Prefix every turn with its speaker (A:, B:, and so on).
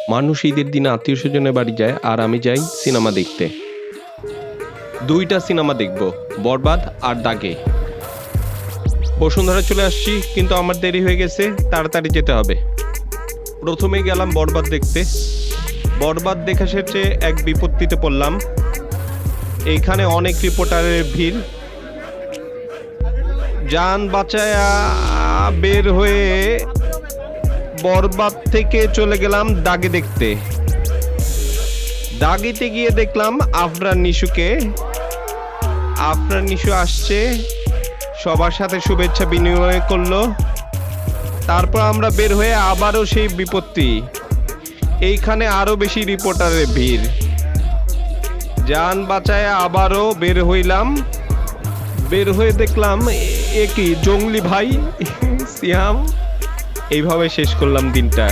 A: মানুষ ঈদের দিনে আত্মীয় স্বজনের বাড়ি যায় আর আমি যাই সিনেমা দেখতে। দুইটা সিনেমা দেখব, বরবাদ আর দাগে। বসুন্ধরা চলে আসছি, কিন্তু আমার দেরি হয়ে গেছে, তাড়াতাড়ি যেতে হবে। প্রথমে গেলাম বরবাদ দেখতে। বরবাদ দেখা শেষে এক বিপত্তিতে পড়লাম। এইখানে অনেক রিপোর্টারের ভিড়। যান বাঁচায়া বের হয়ে বরবাদ থেকে চলে গেলাম দাগে দেখতে। দাগিতে গিয়ে দেখলাম আফরান নিশুকে। আফরান নিশু আসছে, সবার সাথে শুভেচ্ছা বিনিময় করলো। তারপর আমরা বের হয়ে আবারও সেই বিপত্তি। এইখানে আরো বেশি রিপোর্টারের ভিড়। যান বাঁচায় আবারও বের হইলাম। বের হয়ে দেখলাম এ কি জঙ্গলি ভাই সিয়াম। এইভাবে শেষ করলাম দিনটা।